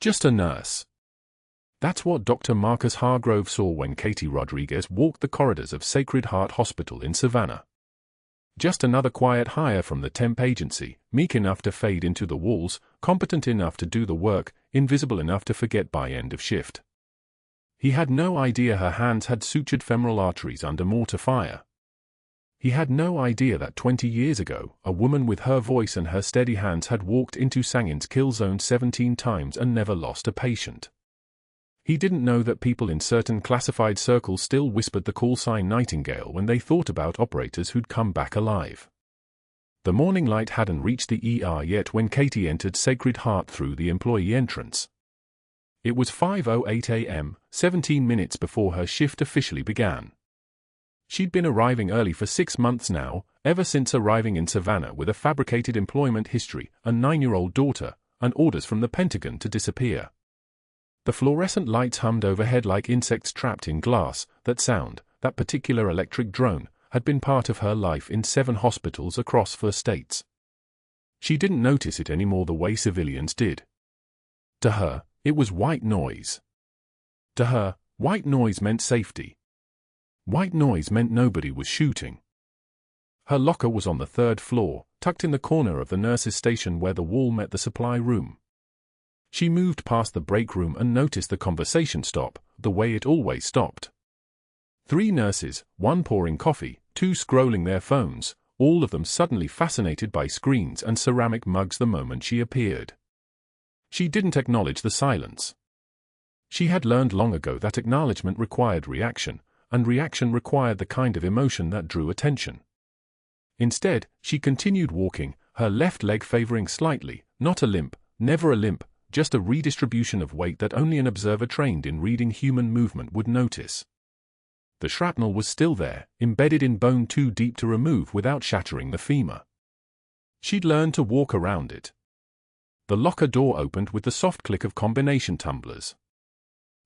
Just a nurse. That's what Dr. Marcus Hargrove saw when Katie Rodriguez walked the corridors of Sacred Heart Hospital in Savannah. Just another quiet hire from the temp agency, meek enough to fade into the walls, competent enough to do the work, invisible enough to forget by end of shift. He had no idea her hands had sutured femoral arteries under mortar fire. He had no idea that 20 years ago, a woman with her voice and her steady hands had walked into Sangin's kill zone 17 times and never lost a patient. He didn't know that people in certain classified circles still whispered the call sign Nightingale when they thought about operators who'd come back alive. The morning light hadn't reached the ER yet when Katie entered Sacred Heart through the employee entrance. It was 5:08 a.m., 17 minutes before her shift officially began. She'd been arriving early for 6 months now, ever since arriving in Savannah with a fabricated employment history, a 9-year-old daughter, and orders from the Pentagon to disappear. The fluorescent lights hummed overhead like insects trapped in glass. That sound, that particular electric drone, had been part of her life in 7 hospitals across 4 states. She didn't notice it anymore the way civilians did. To her, it was white noise. To her, white noise meant safety. White noise meant nobody was shooting. Her locker was on the 3rd floor, tucked in the corner of the nurse's station where the wall met the supply room. She moved past the break room and noticed the conversation stop, the way it always stopped. 3 nurses, 1 pouring coffee, 2 scrolling their phones, all of them suddenly fascinated by screens and ceramic mugs the moment she appeared. She didn't acknowledge the silence. She had learned long ago that acknowledgement required reaction, and reaction required the kind of emotion that drew attention. Instead, she continued walking, her left leg favoring slightly, not a limp, never a limp, just a redistribution of weight that only an observer trained in reading human movement would notice. The shrapnel was still there, embedded in bone too deep to remove without shattering the femur. She'd learned to walk around it. The locker door opened with the soft click of combination tumblers.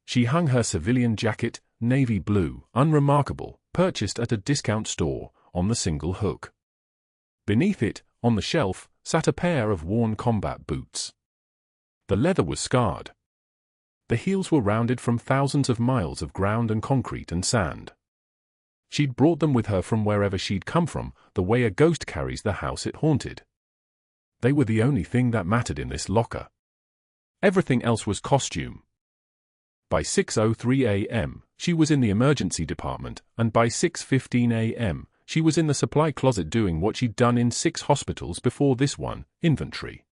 She hung her civilian jacket, navy blue, unremarkable, purchased at a discount store, on the single hook. Beneath it, on the shelf, sat a pair of worn combat boots. The leather was scarred. The heels were rounded from thousands of miles of ground and concrete and sand. She'd brought them with her from wherever she'd come from, the way a ghost carries the house it haunted. They were the only thing that mattered in this locker. Everything else was costume. By 6:03 a.m., she was in the emergency department, and by 6:15 a.m., she was in the supply closet doing what she'd done in 6 hospitals before this one, inventory.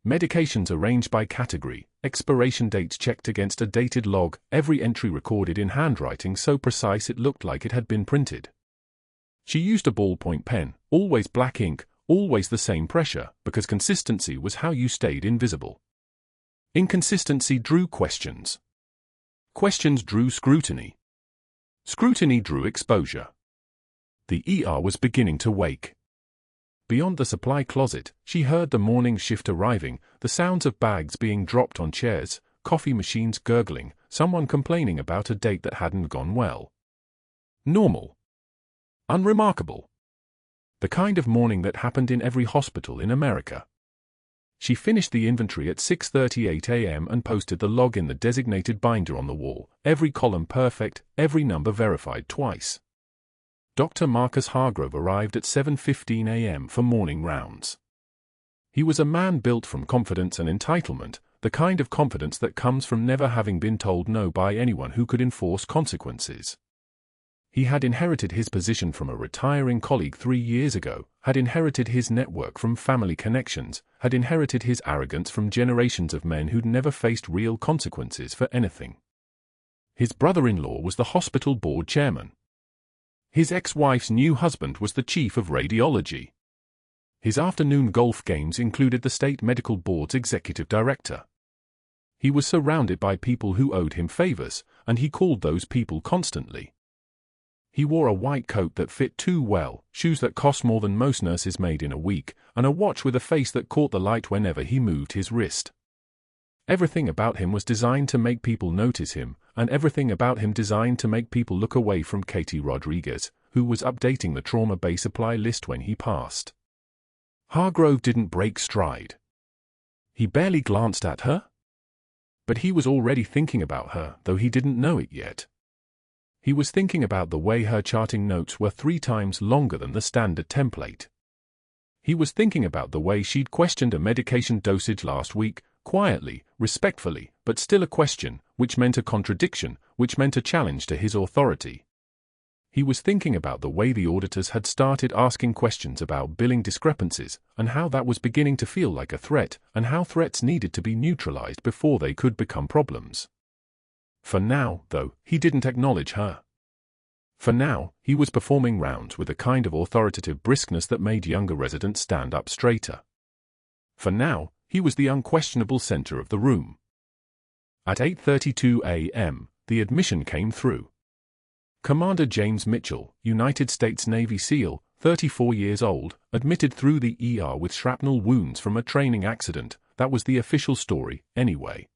Medications arranged by category, expiration dates checked against a dated log, every entry recorded in handwriting so precise it looked like it had been printed. She used a ballpoint pen, always black ink, always the same pressure, because consistency was how you stayed invisible. Inconsistency drew questions. Questions drew scrutiny. Scrutiny drew exposure. The ER was beginning to wake. Beyond the supply closet, she heard the morning shift arriving, the sounds of bags being dropped on chairs, coffee machines gurgling, someone complaining about a date that hadn't gone well. Normal. Unremarkable. The kind of morning that happened in every hospital in America. She finished the inventory at 6:38 a.m. and posted the log in the designated binder on the wall, every column perfect, every number verified twice. Dr. Marcus Hargrove arrived at 7:15 a.m. for morning rounds. He was a man built from confidence and entitlement, the kind of confidence that comes from never having been told no by anyone who could enforce consequences. He had inherited his position from a retiring colleague 3 years ago, had inherited his network from family connections, had inherited his arrogance from generations of men who'd never faced real consequences for anything. His brother-in-law was the hospital board chairman. His ex-wife's new husband was the chief of radiology. His afternoon golf games included the state medical board's executive director. He was surrounded by people who owed him favors, and he called those people constantly. He wore a white coat that fit too well, shoes that cost more than most nurses made in a week, and a watch with a face that caught the light whenever he moved his wrist. Everything about him was designed to make people notice him, and everything about him designed to make people look away from Katie Rodriguez, who was updating the trauma bay supply list when he passed. Hargrove didn't break stride. He barely glanced at her. But he was already thinking about her, though he didn't know it yet. He was thinking about the way her charting notes were 3 times longer than the standard template. He was thinking about the way she'd questioned a medication dosage last week, quietly, respectfully, but still a question, which meant a contradiction, which meant a challenge to his authority. He was thinking about the way the auditors had started asking questions about billing discrepancies, and how that was beginning to feel like a threat, and how threats needed to be neutralized before they could become problems. For now, though, he didn't acknowledge her. For now, he was performing rounds with a kind of authoritative briskness that made younger residents stand up straighter. For now, he was the unquestionable center of the room. At 8:32 a.m., the admission came through. Commander James Mitchell, United States Navy SEAL, 34 years old, admitted through the ER with shrapnel wounds from a training accident. That was the official story, anyway.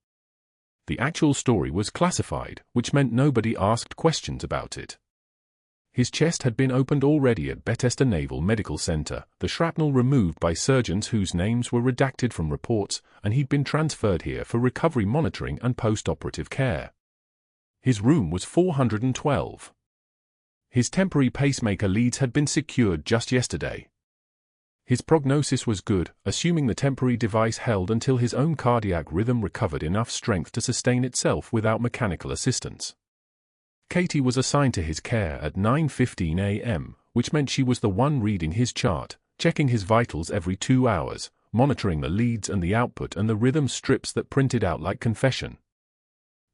The actual story was classified, which meant nobody asked questions about it. His chest had been opened already at Bethesda Naval Medical Center, the shrapnel removed by surgeons whose names were redacted from reports, and he'd been transferred here for recovery monitoring and post-operative care. His room was 412. His temporary pacemaker leads had been secured just yesterday. His prognosis was good, assuming the temporary device held until his own cardiac rhythm recovered enough strength to sustain itself without mechanical assistance. Katie was assigned to his care at 9:15 a.m., which meant she was the one reading his chart, checking his vitals every 2 hours, monitoring the leads and the output and the rhythm strips that printed out like confession.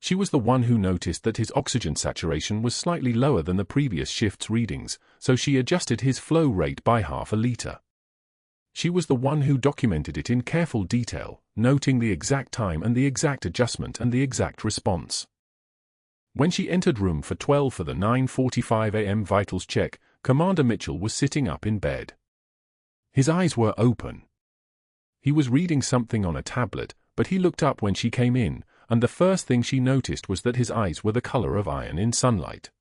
She was the one who noticed that his oxygen saturation was slightly lower than the previous shift's readings, so she adjusted his flow rate by half a liter. She was the one who documented it in careful detail, noting the exact time and the exact adjustment and the exact response. When she entered room for 12 for the 9:45 a.m. vitals check, Commander Mitchell was sitting up in bed. His eyes were open. He was reading something on a tablet, but he looked up when she came in, and the first thing she noticed was that his eyes were the color of iron in sunlight.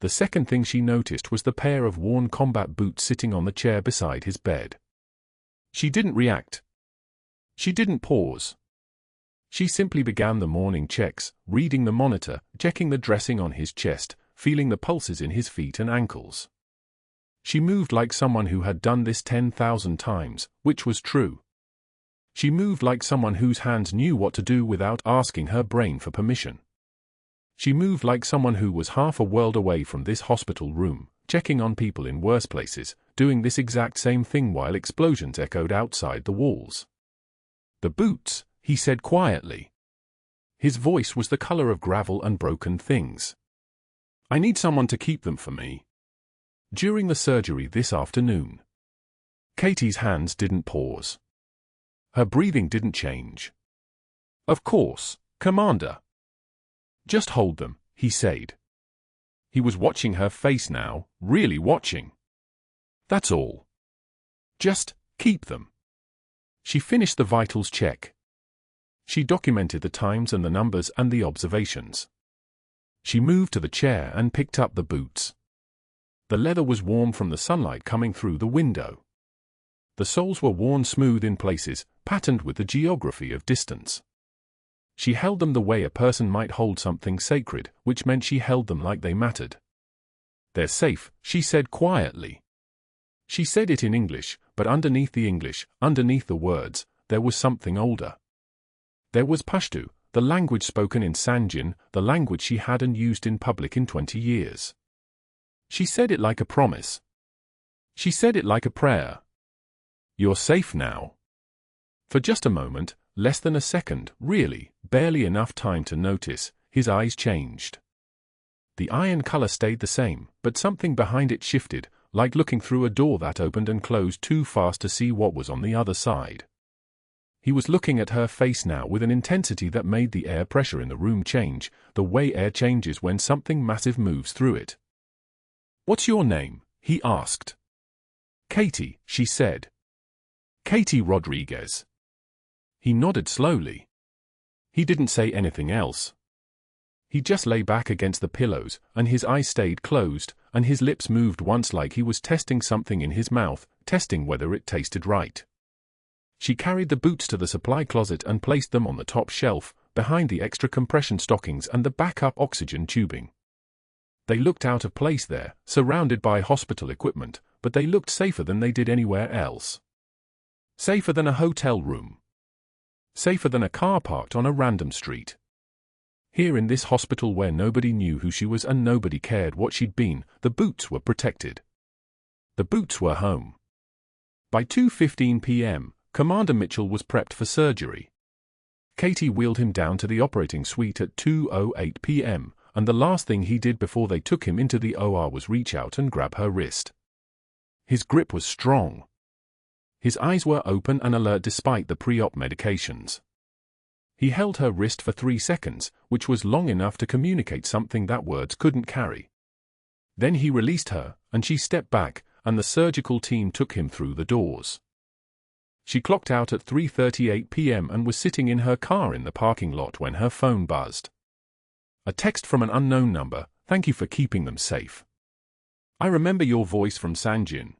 The second thing she noticed was the pair of worn combat boots sitting on the chair beside his bed. She didn't react. She didn't pause. She simply began the morning checks, reading the monitor, checking the dressing on his chest, feeling the pulses in his feet and ankles. She moved like someone who had done this 10,000 times, which was true. She moved like someone whose hands knew what to do without asking her brain for permission. She moved like someone who was half a world away from this hospital room, checking on people in worse places, doing this exact same thing while explosions echoed outside the walls. "The boots," he said quietly. His voice was the color of gravel and broken things. "I need someone to keep them for me. During the surgery this afternoon." Katie's hands didn't pause. Her breathing didn't change. "Of course, Commander." "Just hold them," he said. He was watching her face now, really watching. "That's all. Just keep them." She finished the vitals check. She documented the times and the numbers and the observations. She moved to the chair and picked up the boots. The leather was warm from the sunlight coming through the window. The soles were worn smooth in places, patterned with the geography of distance. She held them the way a person might hold something sacred, which meant she held them like they mattered. "They're safe," she said quietly. She said it in English, but underneath the English, underneath the words, there was something older. There was Pashto, the language spoken in Sanjin, the language she hadn't used in public in 20 years. She said it like a promise. She said it like a prayer. "You're safe now." For just a moment, less than a second, really, barely enough time to notice, his eyes changed. The iron color stayed the same, but something behind it shifted, like looking through a door that opened and closed too fast to see what was on the other side. He was looking at her face now with an intensity that made the air pressure in the room change, the way air changes when something massive moves through it. "What's your name?" he asked. "Katie," she said. "Katie Rodriguez." He nodded slowly. He didn't say anything else. He just lay back against the pillows, and his eyes stayed closed, and his lips moved once like he was testing something in his mouth, testing whether it tasted right. She carried the boots to the supply closet and placed them on the top shelf, behind the extra compression stockings and the backup oxygen tubing. They looked out of place there, surrounded by hospital equipment, but they looked safer than they did anywhere else. Safer than a hotel room. Safer than a car parked on a random street. Here in this hospital where nobody knew who she was and nobody cared what she'd been, the boots were protected. The boots were home. By 2:15 p.m., Commander Mitchell was prepped for surgery. Katie wheeled him down to the operating suite at 2:08 p.m., and the last thing he did before they took him into the OR was reach out and grab her wrist. His grip was strong. His eyes were open and alert despite the pre-op medications. He held her wrist for 3 seconds, which was long enough to communicate something that words couldn't carry. Then he released her, and she stepped back, and the surgical team took him through the doors. She clocked out at 3:38 p.m. and was sitting in her car in the parking lot when her phone buzzed. A text from an unknown number: "Thank you for keeping them safe. I remember your voice from Sanjin."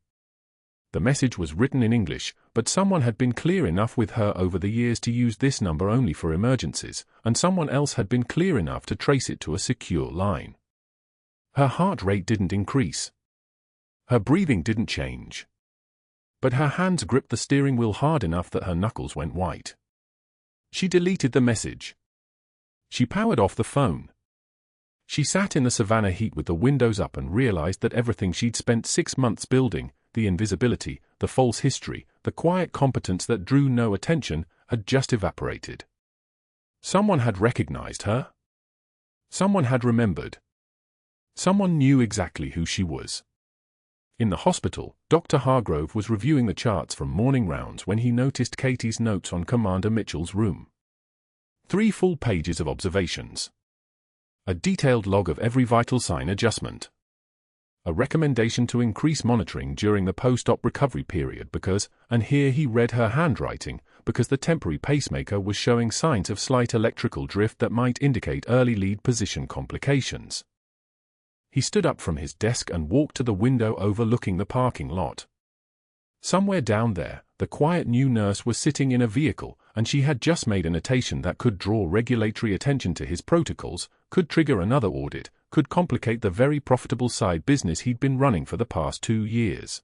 The message was written in English, but someone had been clear enough with her over the years to use this number only for emergencies, and someone else had been clear enough to trace it to a secure line. Her heart rate didn't increase. Her breathing didn't change. But her hands gripped the steering wheel hard enough that her knuckles went white. She deleted the message. She powered off the phone. She sat in the Savannah heat with the windows up and realized that everything she'd spent 6 months building, the invisibility, the false history, the quiet competence that drew no attention, had just evaporated. Someone had recognized her. Someone had remembered. Someone knew exactly who she was. In the hospital, Dr. Hargrove was reviewing the charts from morning rounds when he noticed Katie's notes on Commander Mitchell's room. 3 full pages of observations. A detailed log of every vital sign adjustment. A recommendation to increase monitoring during the post-op recovery period because, and here he read her handwriting, because the temporary pacemaker was showing signs of slight electrical drift that might indicate early lead position complications. He stood up from his desk and walked to the window overlooking the parking lot. Somewhere down there, the quiet new nurse was sitting in a vehicle, and she had just made a notation that could draw regulatory attention to his protocols, could trigger another audit, could complicate the very profitable side business he'd been running for the past 2 years.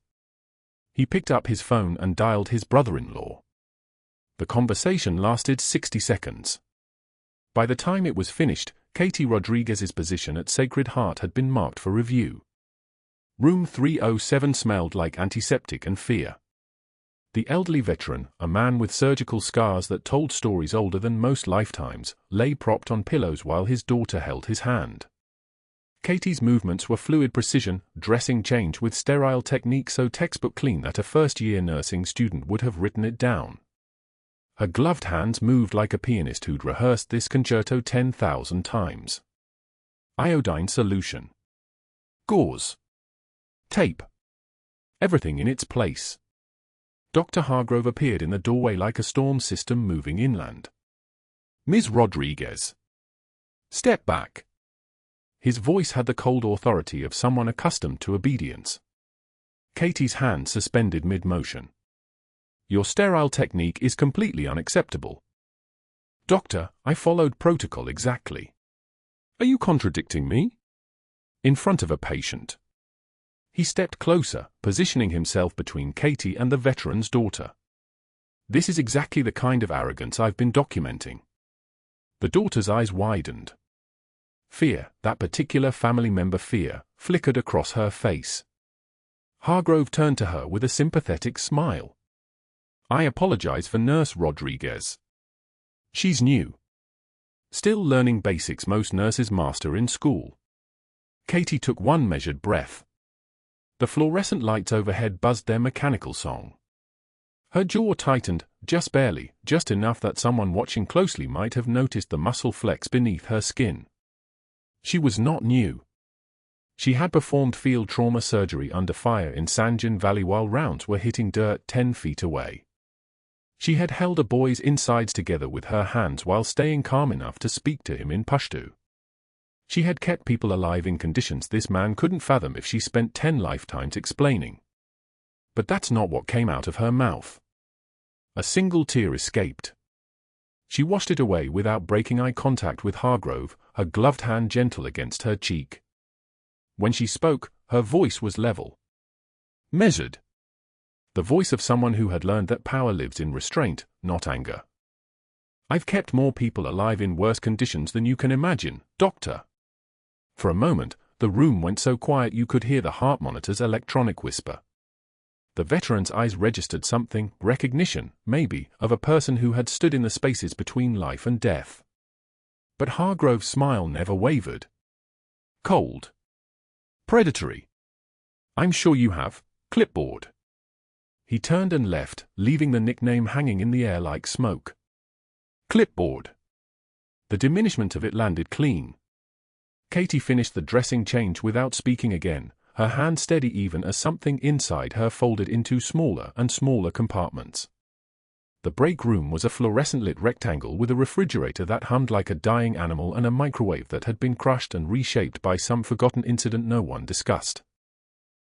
He picked up his phone and dialed his brother-in-law. The conversation lasted 60 seconds. By the time it was finished, Katie Rodriguez's position at Sacred Heart had been marked for review. Room 307 smelled like antiseptic and fear. The elderly veteran, a man with surgical scars that told stories older than most lifetimes, lay propped on pillows while his daughter held his hand. Katie's movements were fluid precision, dressing change with sterile technique so textbook clean that a first-year nursing student would have written it down. Her gloved hands moved like a pianist who'd rehearsed this concerto 10,000 times. Iodine solution. Gauze. Tape. Everything in its place. Dr. Hargrove appeared in the doorway like a storm system moving inland. "Ms. Rodriguez. Step back." His voice had the cold authority of someone accustomed to obedience. Katie's hand suspended mid-motion. "Your sterile technique is completely unacceptable." "Doctor, I followed protocol exactly." "Are you contradicting me?" "In front of a patient." He stepped closer, positioning himself between Katie and the veteran's daughter. "This is exactly the kind of arrogance I've been documenting." The daughter's eyes widened. Fear, that particular family member fear, flickered across her face. Hargrove turned to her with a sympathetic smile. "I apologize for Nurse Rodriguez. She's new. Still learning basics most nurses master in school." Katie took one measured breath. The fluorescent lights overhead buzzed their mechanical song. Her jaw tightened, just barely, just enough that someone watching closely might have noticed the muscle flex beneath her skin. She was not new. She had performed field trauma surgery under fire in Sanjin Valley while rounds were hitting dirt 10 feet away. She had held a boy's insides together with her hands while staying calm enough to speak to him in Pashto. She had kept people alive in conditions this man couldn't fathom if she spent 10 lifetimes explaining. But that's not what came out of her mouth. A single tear escaped. She washed it away without breaking eye contact with Hargrove, her gloved hand gentle against her cheek. When she spoke, her voice was level, measured. The voice of someone who had learned that power lives in restraint, not anger. "I've kept more people alive in worse conditions than you can imagine, Doctor." For a moment, the room went so quiet you could hear the heart monitor's electronic whisper. The veteran's eyes registered something, recognition, maybe, of a person who had stood in the spaces between life and death. But Hargrove's smile never wavered. Cold. Predatory. "I'm sure you have, clipboard." He turned and left, leaving the nickname hanging in the air like smoke. Clipboard. The diminishment of it landed clean. Katie finished the dressing change without speaking again, her hand steady even as something inside her folded into smaller and smaller compartments. The break room was a fluorescent-lit rectangle with a refrigerator that hummed like a dying animal and a microwave that had been crushed and reshaped by some forgotten incident no one discussed.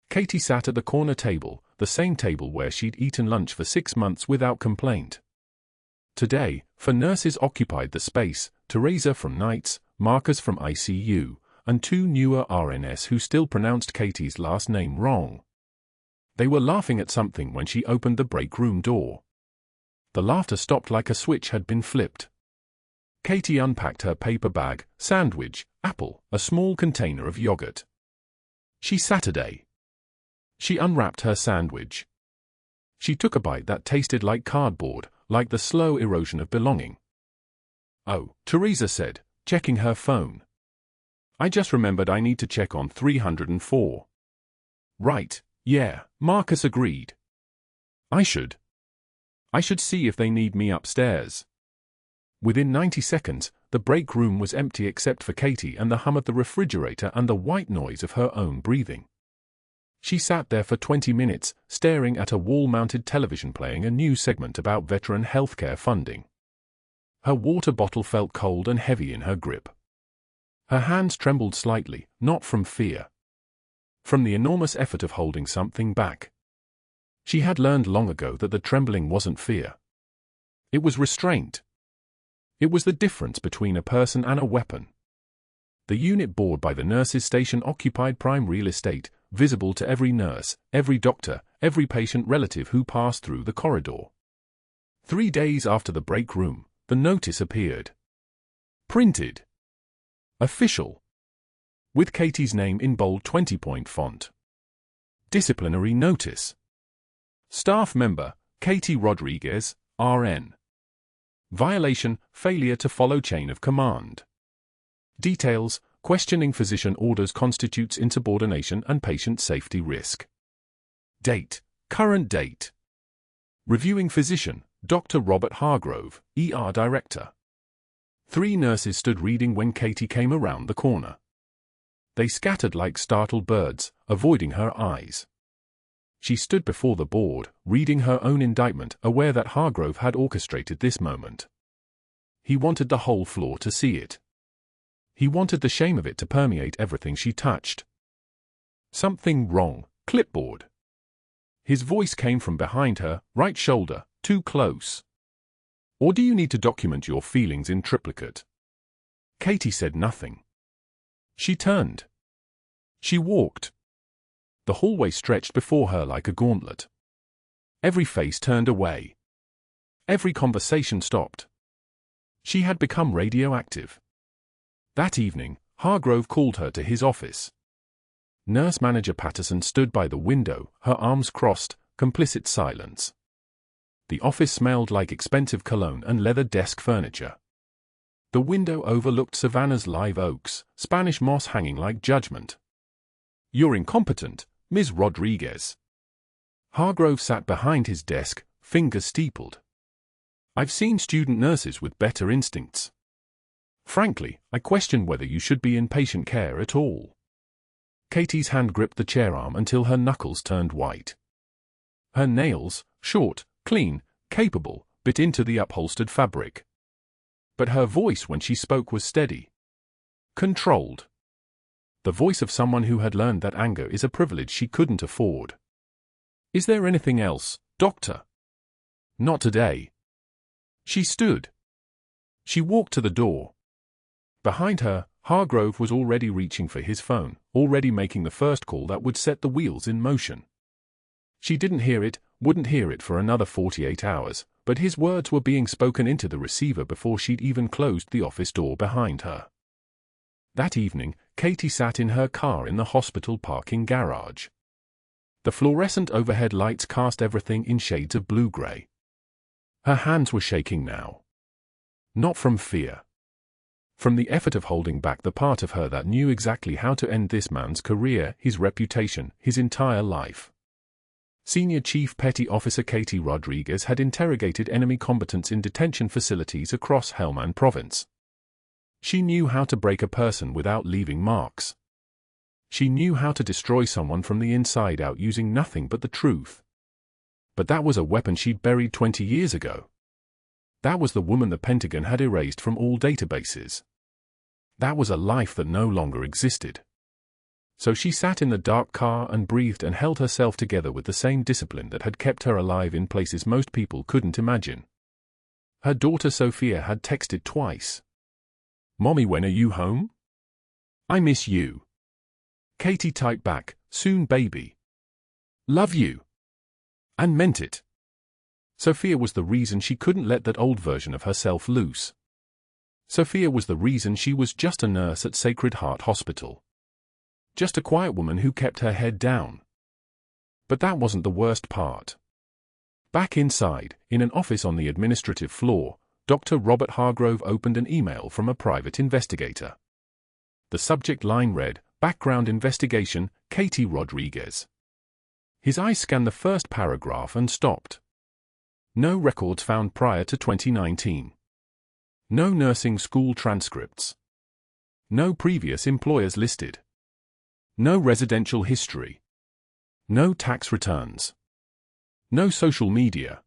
Katie sat at the corner table, the same table where she'd eaten lunch for 6 months without complaint. Today, 4 nurses occupied the space, Teresa from nights, Marcus from ICU, and 2 newer RNs who still pronounced Katie's last name wrong. They were laughing at something when she opened the break room door. The laughter stopped like a switch had been flipped. Katie unpacked her paper bag, sandwich, apple, a small container of yogurt. Saturday. She unwrapped her sandwich. She took a bite that tasted like cardboard, like the slow erosion of belonging. "Oh," Teresa said, checking her phone. "I just remembered I need to check on 304. "Right, yeah," Marcus agreed. I should see if they need me upstairs." Within 90 seconds, the break room was empty except for Katie and the hum of the refrigerator and the white noise of her own breathing. She sat there for 20 minutes, staring at a wall-mounted television playing a new segment about veteran healthcare funding. Her water bottle felt cold and heavy in her grip. Her hands trembled slightly, not from fear. From the enormous effort of holding something back. She had learned long ago that the trembling wasn't fear. It was restraint. It was the difference between a person and a weapon. The unit board by the nurses' station occupied prime real estate, visible to every nurse, every doctor, every patient relative who passed through the corridor. 3 days after the break room, the notice appeared. Printed. Official. With Katie's name in bold 20-point font. Disciplinary notice. Staff member, Katie Rodriguez, RN. Violation, failure to follow chain of command. Details, questioning physician orders constitutes insubordination and patient safety risk. Date, current date. Reviewing physician, Dr. Robert Hargrove, ER Director. 3 nurses stood reading when Katie came around the corner. They scattered like startled birds, avoiding her eyes. She stood before the board, reading her own indictment, aware that Hargrove had orchestrated this moment. He wanted the whole floor to see it. He wanted the shame of it to permeate everything she touched. "Something wrong, clipboard." His voice came from behind her, right shoulder, too close. "Or do you need to document your feelings in triplicate?" Katie said nothing. She turned. She walked. The hallway stretched before her like a gauntlet. Every face turned away. Every conversation stopped. She had become radioactive. That evening, Hargrove called her to his office. Nurse Manager Patterson stood by the window, her arms crossed, complicit silence. The office smelled like expensive cologne and leather desk furniture. The window overlooked Savannah's live oaks, Spanish moss hanging like judgment. "You're incompetent, Ms. Rodriguez." Hargrove sat behind his desk, fingers steepled. "I've seen student nurses with better instincts. Frankly, I question whether you should be in patient care at all." Katie's hand gripped the chair arm until her knuckles turned white. Her nails, short, clean, capable, bit into the upholstered fabric. But her voice when she spoke was steady. Controlled. The voice of someone who had learned that anger is a privilege she couldn't afford. "Is there anything else, Doctor?" "Not today." She stood. She walked to the door. Behind her, Hargrove was already reaching for his phone, already making the first call that would set the wheels in motion. She didn't hear it, wouldn't hear it for another 48 hours, but his words were being spoken into the receiver before she'd even closed the office door behind her. That evening, Katie sat in her car in the hospital parking garage. The fluorescent overhead lights cast everything in shades of blue-gray. Her hands were shaking now. Not from fear. From the effort of holding back the part of her that knew exactly how to end this man's career, his reputation, his entire life. Senior Chief Petty Officer Katie Rodriguez had interrogated enemy combatants in detention facilities across Helmand Province. She knew how to break a person without leaving marks. She knew how to destroy someone from the inside out using nothing but the truth. But that was a weapon she'd buried 20 years ago. That was the woman the Pentagon had erased from all databases. That was a life that no longer existed. So she sat in the dark car and breathed and held herself together with the same discipline that had kept her alive in places most people couldn't imagine. Her daughter Sophia had texted twice. "Mommy, when are you home? I miss you." Katie typed back, "Soon, baby. Love you." And meant it. Sophia was the reason she couldn't let that old version of herself loose. Sophia was the reason she was just a nurse at Sacred Heart Hospital. Just a quiet woman who kept her head down. But that wasn't the worst part. Back inside, in an office on the administrative floor, Dr. Robert Hargrove opened an email from a private investigator. The subject line read, "Background investigation, Katie Rodriguez." His eyes scanned the first paragraph and stopped. No records found prior to 2019. No nursing school transcripts. No previous employers listed. No residential history. No tax returns. No social media.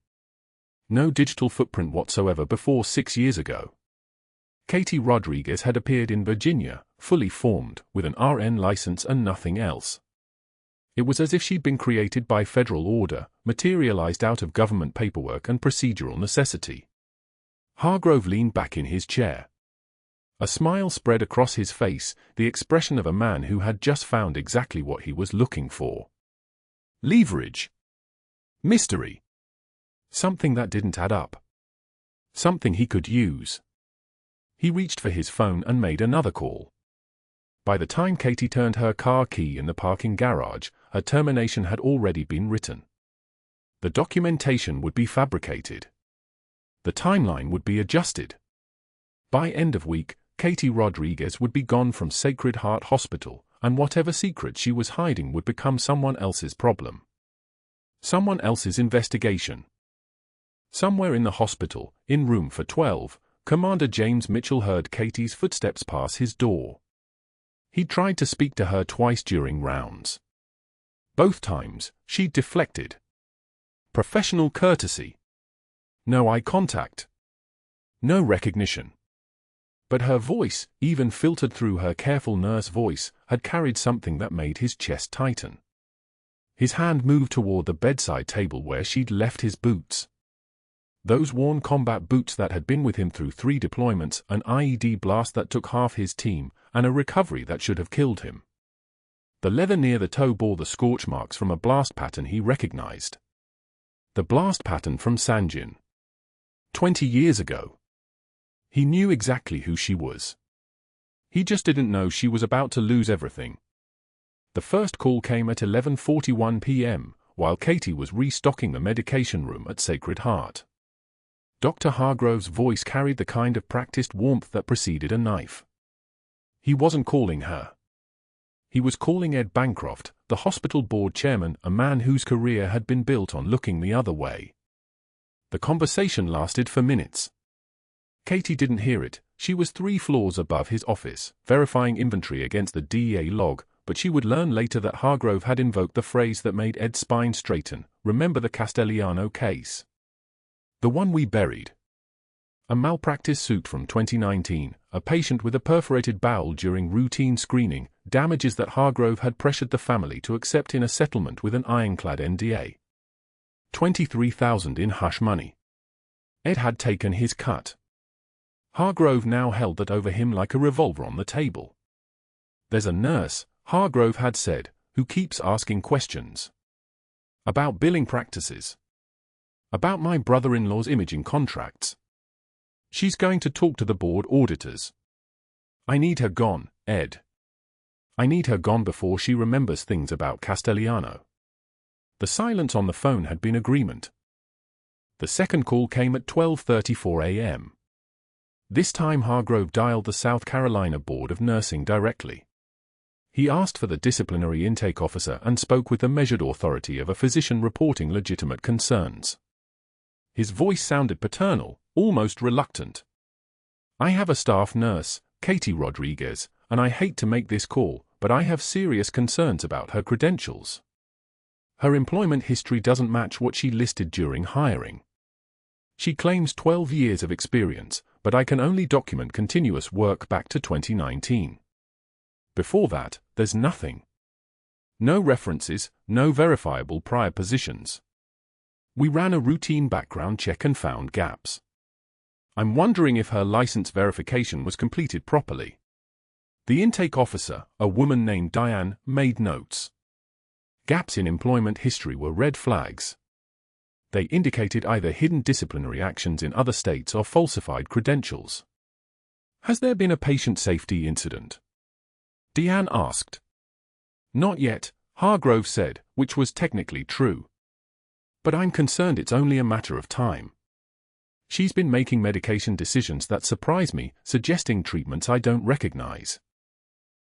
No digital footprint whatsoever before 6 years ago. Katie Rodriguez had appeared in Virginia, fully formed, with an RN license and nothing else. It was as if she'd been created by federal order, materialized out of government paperwork and procedural necessity. Hargrove leaned back in his chair. A smile spread across his face, the expression of a man who had just found exactly what he was looking for. Leverage. Mystery. Something that didn't add up. Something he could use. He reached for his phone and made another call. By the time Katie turned her car key in the parking garage, her termination had already been written. The documentation would be fabricated. The timeline would be adjusted. By end of week, Katie Rodriguez would be gone from Sacred Heart Hospital, and whatever secret she was hiding would become someone else's problem. Someone else's investigation. Somewhere in the hospital, in room for 12, Commander James Mitchell heard Katie's footsteps pass his door. He tried to speak to her twice during rounds. Both times, she deflected. Professional courtesy. No eye contact. No recognition. But her voice, even filtered through her careful nurse voice, had carried something that made his chest tighten. His hand moved toward the bedside table where she'd left his boots. Those worn combat boots that had been with him through 3 deployments, an IED blast that took half his team, and a recovery that should have killed him. The leather near the toe bore the scorch marks from a blast pattern he recognized. The blast pattern from Sanjin. 20 years ago. He knew exactly who she was. He just didn't know she was about to lose everything. The first call came at 11:41 p.m., while Katie was restocking the medication room at Sacred Heart. Dr. Hargrove's voice carried the kind of practiced warmth that preceded a knife. He wasn't calling her. He was calling Ed Bancroft, the hospital board chairman, a man whose career had been built on looking the other way. The conversation lasted for minutes. Katie didn't hear it. She was 3 floors above his office, verifying inventory against the DEA log, but she would learn later that Hargrove had invoked the phrase that made Ed's spine straighten. Remember the Castellano case? The one we buried. A malpractice suit from 2019, a patient with a perforated bowel during routine screening, damages that Hargrove had pressured the family to accept in a settlement with an ironclad NDA. $23,000 in hush money. Ed had taken his cut. Hargrove now held that over him like a revolver on the table. "There's a nurse," Hargrove had said, "who keeps asking questions. About billing practices. About my brother-in-law's imaging contracts. She's going to talk to the board auditors. I need her gone, Ed. I need her gone before she remembers things about Castellano." The silence on the phone had been agreement. The second call came at 12:34 a.m. This time Hargrove dialed the South Carolina Board of Nursing directly. He asked for the disciplinary intake officer and spoke with the measured authority of a physician reporting legitimate concerns. His voice sounded paternal, almost reluctant. "I have a staff nurse, Katie Rodriguez, and I hate to make this call, but I have serious concerns about her credentials. Her employment history doesn't match what she listed during hiring. She claims 12 years of experience, but I can only document continuous work back to 2019. Before that, there's nothing. No references, no verifiable prior positions. We ran a routine background check and found gaps. I'm wondering if her license verification was completed properly." The intake officer, a woman named Diane, made notes. Gaps in employment history were red flags. They indicated either hidden disciplinary actions in other states or falsified credentials. "Has there been a patient safety incident?" Diane asked. "Not yet," Hargrove said, which was technically true. "But I'm concerned it's only a matter of time. She's been making medication decisions that surprise me, suggesting treatments I don't recognize.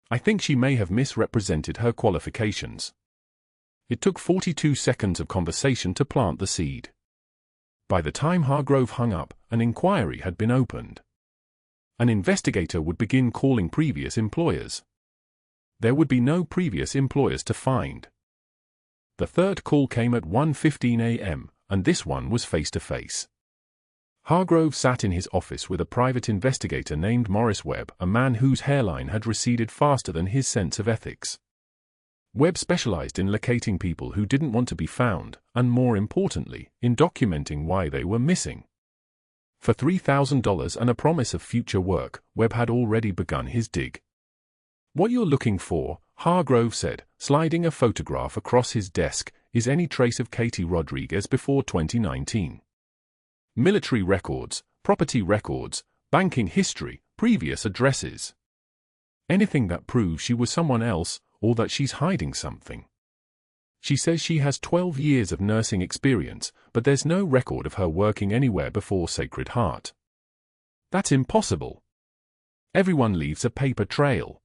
I think she may have misrepresented her qualifications." It took 42 seconds of conversation to plant the seed. By the time Hargrove hung up, an inquiry had been opened. An investigator would begin calling previous employers. There would be no previous employers to find. The third call came at 1:15 a.m., and this one was face-to-face. Hargrove sat in his office with a private investigator named Morris Webb, a man whose hairline had receded faster than his sense of ethics. Webb specialized in locating people who didn't want to be found, and more importantly, in documenting why they were missing. For $3,000 and a promise of future work, Webb had already begun his dig. "What you're looking for," Hargrove said, sliding a photograph across his desk, "is any trace of Katie Rodriguez before 2019. Military records, property records, banking history, previous addresses. Anything that proves she was someone else, or that she's hiding something. She says she has 12 years of nursing experience, but there's no record of her working anywhere before Sacred Heart. That's impossible. Everyone leaves a paper trail."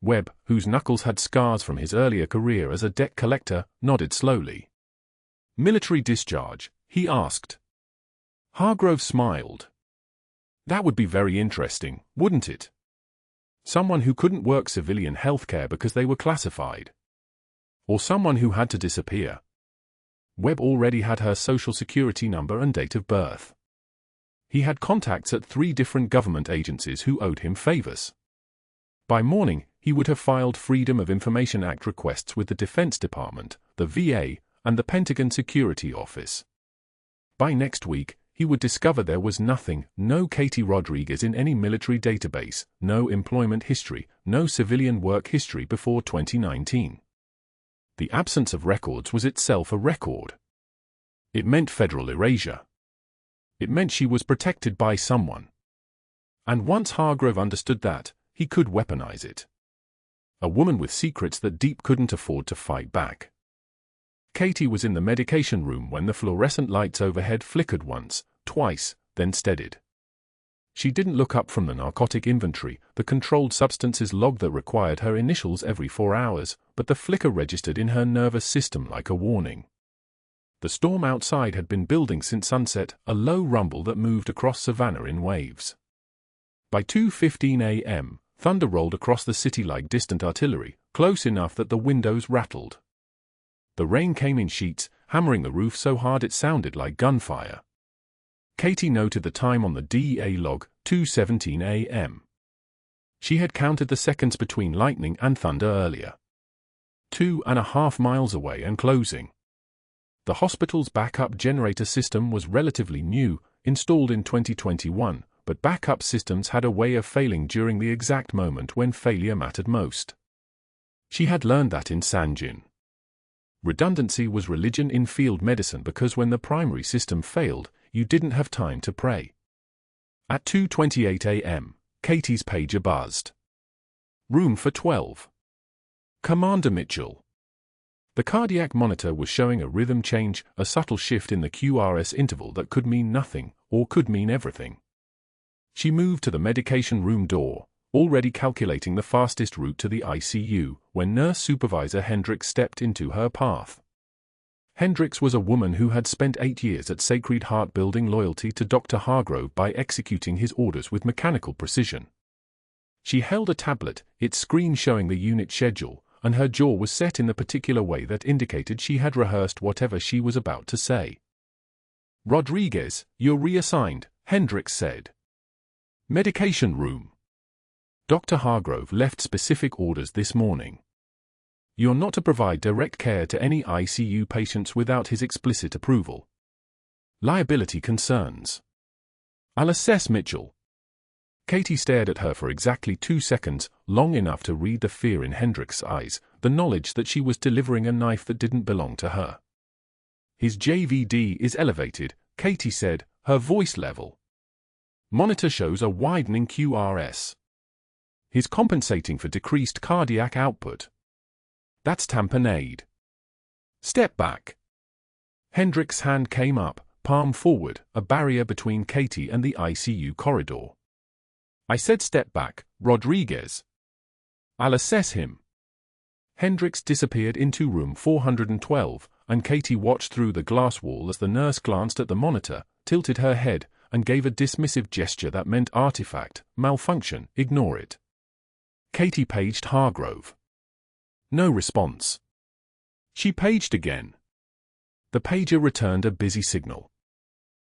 Webb, whose knuckles had scars from his earlier career as a debt collector, nodded slowly. "Military discharge?" he asked. Hargrove smiled. "That would be very interesting, wouldn't it? Someone who couldn't work civilian healthcare because they were classified. Or someone who had to disappear." Webb already had her social security number and date of birth. He had contacts at 3 different government agencies who owed him favors. By morning, he would have filed Freedom of Information Act requests with the Defense Department, the VA, and the Pentagon Security Office. By next week, he would discover there was nothing, no Katie Rodriguez in any military database, no employment history, no civilian work history before 2019. The absence of records was itself a record. It meant federal erasure. It meant she was protected by someone. And once Hargrove understood that, he could weaponize it. A woman with secrets that Deep couldn't afford to fight back. Katie was in the medication room when the fluorescent lights overhead flickered once, twice, then steadied. She didn't look up from the narcotic inventory, the controlled substances log that required her initials every 4 hours, but the flicker registered in her nervous system like a warning. The storm outside had been building since sunset, a low rumble that moved across Savannah in waves. By 2:15 a.m., thunder rolled across the city like distant artillery, close enough that the windows rattled. The rain came in sheets, hammering the roof so hard it sounded like gunfire. Katie noted the time on the DEA log, 2:17 a.m. She had counted the seconds between lightning and thunder earlier. 2.5 miles away and closing. The hospital's backup generator system was relatively new, installed in 2021, but backup systems had a way of failing during the exact moment when failure mattered most. She had learned that in Sanjin. Redundancy was religion in field medicine because when the primary system failed, you didn't have time to pray. At 2:28 a.m., Katie's pager buzzed. Room for 12. Commander Mitchell. The cardiac monitor was showing a rhythm change, a subtle shift in the QRS interval that could mean nothing, or could mean everything. She moved to the medication room door, already calculating the fastest route to the ICU, when nurse supervisor Hendricks stepped into her path. Hendricks was a woman who had spent 8 years at Sacred Heart building loyalty to Dr. Hargrove by executing his orders with mechanical precision. She held a tablet, its screen showing the unit schedule, and her jaw was set in the particular way that indicated she had rehearsed whatever she was about to say. "Rodriguez, you're reassigned," Hendricks said. Medication room. Dr. Hargrove left specific orders this morning. You're not to provide direct care to any ICU patients without his explicit approval. Liability concerns. I'll assess Mitchell. Katie stared at her for exactly 2 seconds, long enough to read the fear in Hendricks' eyes, the knowledge that she was delivering a knife that didn't belong to her. His JVD is elevated, Katie said, her voice level. Monitor shows a widening QRS. He's compensating for decreased cardiac output. That's tamponade. Step back. Hendricks' hand came up, palm forward, a barrier between Katie and the ICU corridor. I said step back, Rodriguez. I'll assess him. Hendricks disappeared into room 412, and Katie watched through the glass wall as the nurse glanced at the monitor, tilted her head, and gave a dismissive gesture that meant artifact, malfunction, ignore it. Katie paged Hargrove. No response. She paged again. The pager returned a busy signal.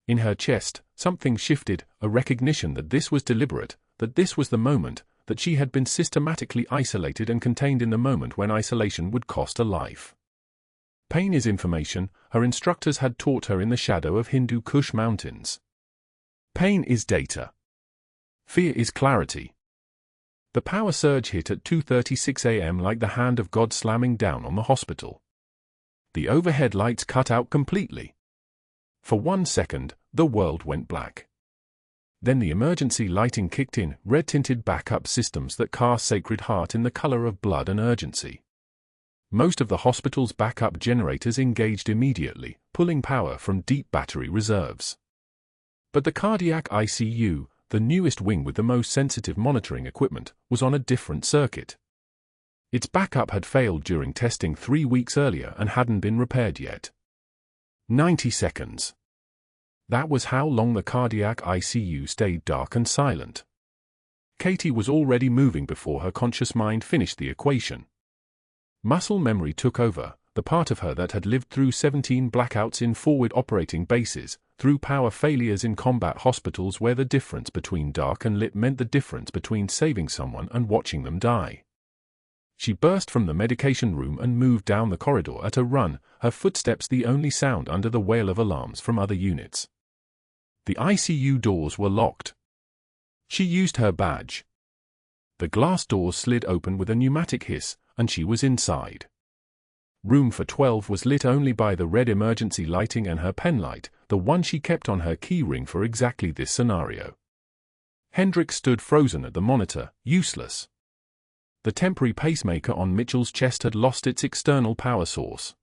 In her chest, something shifted, a recognition that this was deliberate, that this was the moment, that she had been systematically isolated and contained in the moment when isolation would cost a life. Pain is information, her instructors had taught her in the shadow of Hindu Kush mountains. Pain is data. Fear is clarity. The power surge hit at 2:36 a.m. like the hand of God slamming down on the hospital. The overhead lights cut out completely. For 1 second, the world went black. Then the emergency lighting kicked in, red-tinted backup systems that cast Sacred Heart in the color of blood and urgency. Most of the hospital's backup generators engaged immediately, pulling power from deep battery reserves. But the cardiac ICU, the newest wing with the most sensitive monitoring equipment, was on a different circuit. Its backup had failed during testing 3 weeks earlier and hadn't been repaired yet. 90 seconds. That was how long the cardiac ICU stayed dark and silent. Katie was already moving before her conscious mind finished the equation. Muscle memory took over, the part of her that had lived through 17 blackouts in forward operating bases, through power failures in combat hospitals where the difference between dark and lit meant the difference between saving someone and watching them die. She burst from the medication room and moved down the corridor at a run, her footsteps the only sound under the wail of alarms from other units. The ICU doors were locked. She used her badge. The glass doors slid open with a pneumatic hiss, and she was inside. Room for 12 was lit only by the red emergency lighting and her pen light, the one she kept on her key ring for exactly this scenario. Hendricks stood frozen at the monitor, useless. The temporary pacemaker on Mitchell's chest had lost its external power source.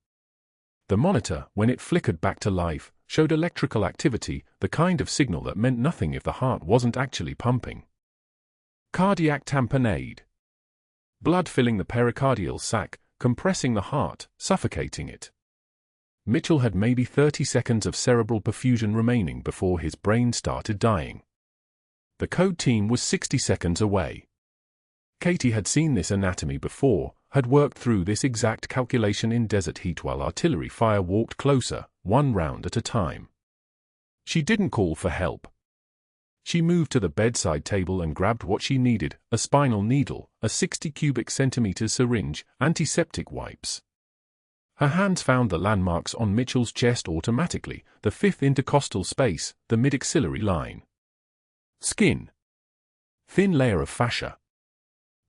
The monitor, when it flickered back to life, showed electrical activity, the kind of signal that meant nothing if the heart wasn't actually pumping. Cardiac tamponade. Blood filling the pericardial sac, compressing the heart, suffocating it. Mitchell had maybe 30 seconds of cerebral perfusion remaining before his brain started dying. The code team was 60 seconds away. Katie had seen this anatomy before, had worked through this exact calculation in desert heat while artillery fire walked closer, 1 round at a time. She didn't call for help. She moved to the bedside table and grabbed what she needed, a spinal needle, a 60 cubic centimeters syringe, antiseptic wipes. Her hands found the landmarks on Mitchell's chest automatically, the 5th intercostal space, the mid-axillary line. Skin. Thin layer of fascia.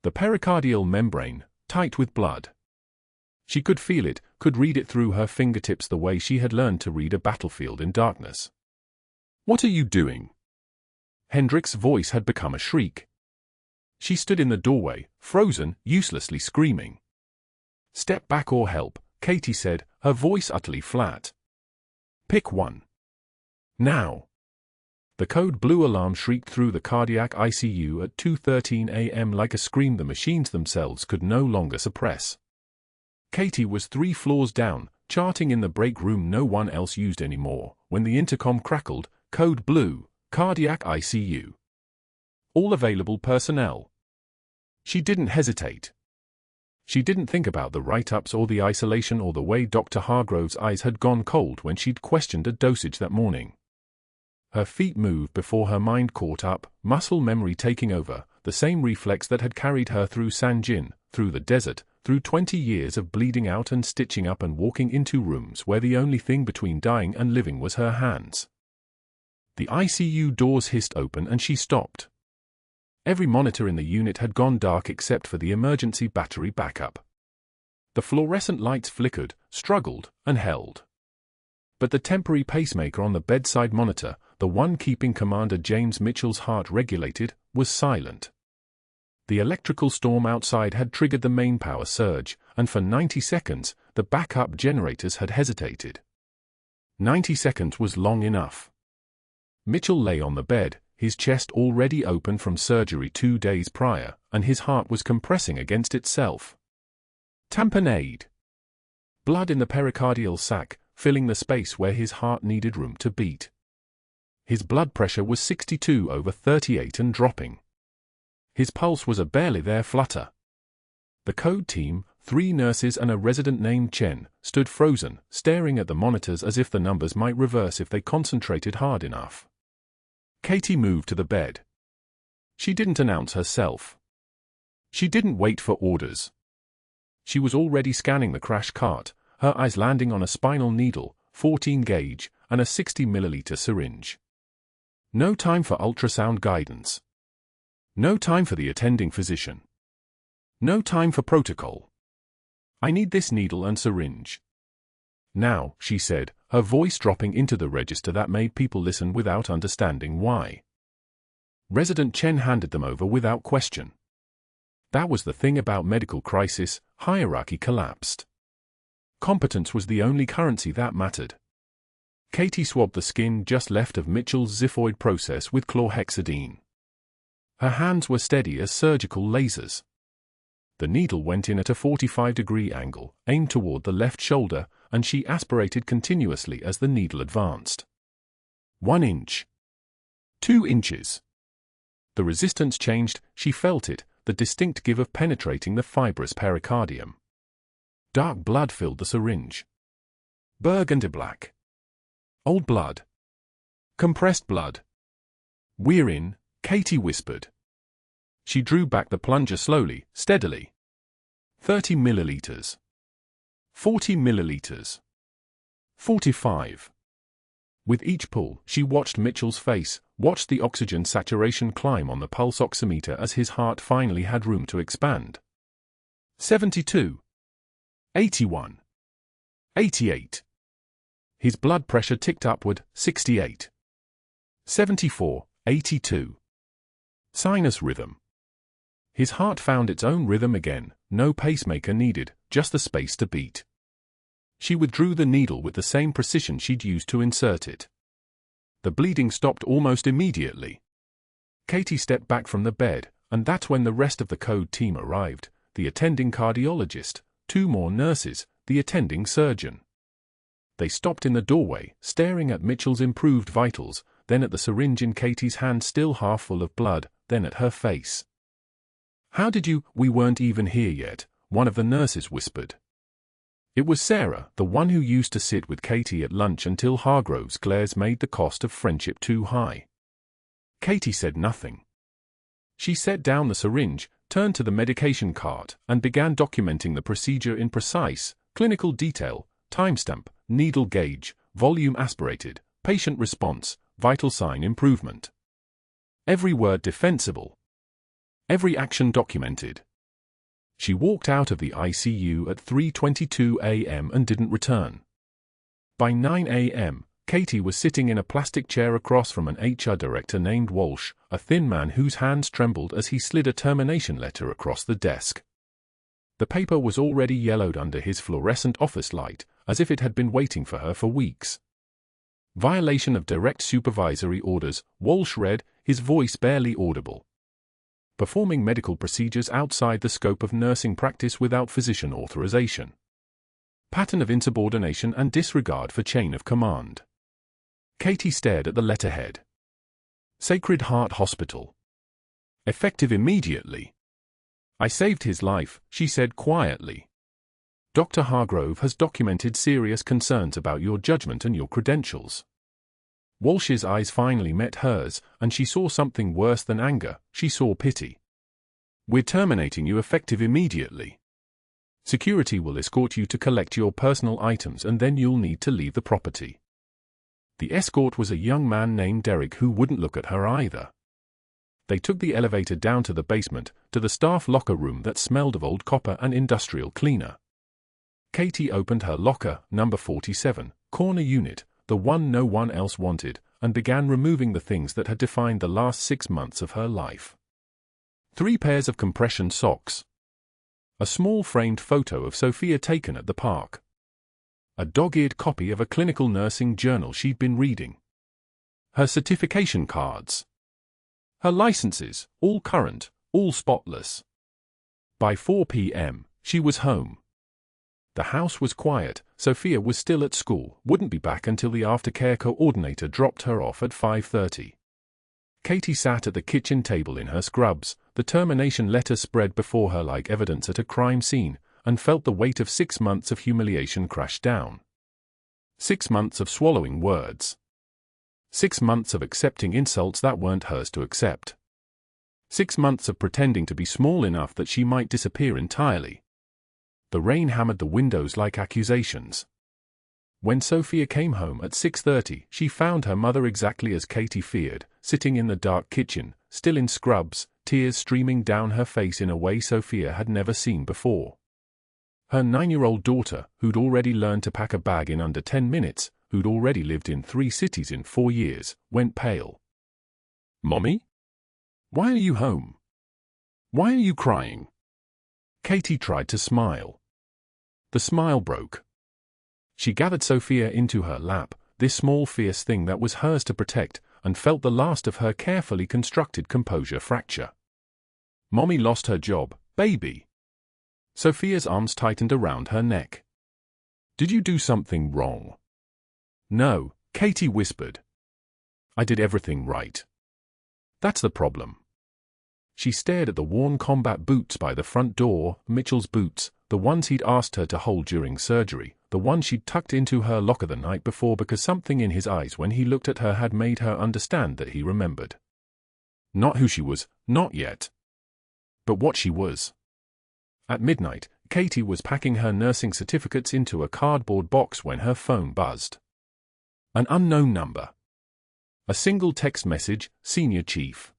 The pericardial membrane, tight with blood. She could feel it, could read it through her fingertips the way she had learned to read a battlefield in darkness. "What are you doing?" Hendrik's voice had become a shriek. She stood in the doorway, frozen, uselessly screaming. "Step back or help," Katie said, her voice utterly flat. "Pick one. Now." The code blue alarm shrieked through the cardiac ICU at 2:13 a.m. like a scream the machines themselves could no longer suppress. Katie was 3 floors down, charting in the break room no one else used anymore, when the intercom crackled, "Code blue, cardiac ICU. All available personnel." She didn't hesitate. She didn't think about the write-ups or the isolation or the way Dr. Hargrove's eyes had gone cold when she'd questioned a dosage that morning. Her feet moved before her mind caught up, muscle memory taking over, the same reflex that had carried her through Sanjin, through the desert, through 20 years of bleeding out and stitching up and walking into rooms where the only thing between dying and living was her hands. The ICU doors hissed open and she stopped. Every monitor in the unit had gone dark except for the emergency battery backup. The fluorescent lights flickered, struggled, and held. But the temporary pacemaker on the bedside monitor, the one keeping Commander James Mitchell's heart regulated, was silent. The electrical storm outside had triggered the main power surge, and for 90 seconds, the backup generators had hesitated. 90 seconds was long enough. Mitchell lay on the bed, his chest already open from surgery 2 days prior, and his heart was compressing against itself. Tamponade. Blood in the pericardial sac, filling the space where his heart needed room to beat. His blood pressure was 62/38 and dropping. His pulse was a barely there flutter. The code team, 3 nurses and a resident named Chen, stood frozen, staring at the monitors as if the numbers might reverse if they concentrated hard enough. Katie moved to the bed. She didn't announce herself. She didn't wait for orders. She was already scanning the crash cart, her eyes landing on a spinal needle, 14 gauge, and a 60 milliliter syringe. No time for ultrasound guidance. No time for the attending physician. No time for protocol. "I need this needle and syringe. Now," she said, her voice dropping into the register that made people listen without understanding why. Resident Chen handed them over without question. That was the thing about medical crisis, hierarchy collapsed. Competence was the only currency that mattered. Katie swabbed the skin just left of Mitchell's xiphoid process with chlorhexidine. Her hands were steady as surgical lasers. The needle went in at a 45-degree angle, aimed toward the left shoulder, and she aspirated continuously as the needle advanced. 1 inch. 2 inches. The resistance changed, she felt it, the distinct give of penetrating the fibrous pericardium. Dark blood filled the syringe. Burgundy black. Old blood. Compressed blood. "We're in," Katie whispered. She drew back the plunger slowly, steadily. 30 milliliters. 40 milliliters. 45. With each pull, she watched Mitchell's face, watched the oxygen saturation climb on the pulse oximeter as his heart finally had room to expand. 72. 81. 88. His blood pressure ticked upward, 68. 74, 82. Sinus rhythm. His heart found its own rhythm again, no pacemaker needed, just the space to beat. She withdrew the needle with the same precision she'd used to insert it. The bleeding stopped almost immediately. Katie stepped back from the bed, and that's when the rest of the code team arrived, the attending cardiologist, 2 more nurses, the attending surgeon. They stopped in the doorway, staring at Mitchell's improved vitals, then at the syringe in Katie's hand still half full of blood, then at her face. "How did you—" "We weren't even here yet," one of the nurses whispered. It was Sarah, the one who used to sit with Katie at lunch until Hargrove's glares made the cost of friendship too high. Katie said nothing. She set down the syringe, turned to the medication cart, and began documenting the procedure in precise, clinical detail: timestamp, needle gauge, volume aspirated, patient response, vital sign improvement. Every word defensible. Every action documented. She walked out of the ICU at 3:22 a.m. and didn't return. By 9 a.m., Katie was sitting in a plastic chair across from an HR director named Walsh, a thin man whose hands trembled as he slid a termination letter across the desk. The paper was already yellowed under his fluorescent office light, as if it had been waiting for her for weeks. Violation of direct supervisory orders, Walsh read, his voice barely audible. Performing medical procedures outside the scope of nursing practice without physician authorization. Pattern of insubordination and disregard for chain of command. Katie stared at the letterhead. Sacred Heart Hospital. Effective immediately. I saved his life, she said quietly. Dr. Hargrove has documented serious concerns about your judgment and your credentials. Walsh's eyes finally met hers, and she saw something worse than anger, she saw pity. We're terminating you effective immediately. Security will escort you to collect your personal items and then you'll need to leave the property. The escort was a young man named Derek who wouldn't look at her either. They took the elevator down to the basement, to the staff locker room that smelled of old copper and industrial cleaner. Katie opened her locker, number 47, corner unit, the one no one else wanted, and began removing the things that had defined the last 6 months of her life. 3 pairs of compression socks. A small framed photo of Sophia taken at the park. A dog-eared copy of a clinical nursing journal she'd been reading. Her certification cards. Her licenses, all current, all spotless. By 4 p.m., she was home. The house was quiet, Sophia was still at school, wouldn't be back until the aftercare coordinator dropped her off at 5:30. Katie sat at the kitchen table in her scrubs, the termination letter spread before her like evidence at a crime scene, and felt the weight of 6 months of humiliation crash down. 6 months of swallowing words. 6 months of accepting insults that weren't hers to accept. 6 months of pretending to be small enough that she might disappear entirely. The rain hammered the windows like accusations. When Sophia came home at 6:30, she found her mother exactly as Katie feared, sitting in the dark kitchen, still in scrubs, tears streaming down her face in a way Sophia had never seen before. Her 9-year-old daughter, who'd already learned to pack a bag in under 10 minutes, who'd already lived in 3 cities in 4 years, went pale. "Mommy? Why are you home? Why are you crying?" Katie tried to smile. The smile broke. She gathered Sophia into her lap, this small fierce thing that was hers to protect, and felt the last of her carefully constructed composure fracture. "Mommy lost her job, baby." Sophia's arms tightened around her neck. "Did you do something wrong?" "No," Katie whispered. "I did everything right. That's the problem." She stared at the worn combat boots by the front door, Mitchell's boots, the ones he'd asked her to hold during surgery, the one she'd tucked into her locker the night before because something in his eyes when he looked at her had made her understand that he remembered. Not who she was, not yet. But what she was. At midnight, Katie was packing her nursing certificates into a cardboard box when her phone buzzed. An unknown number. A single text message, Senior Chief.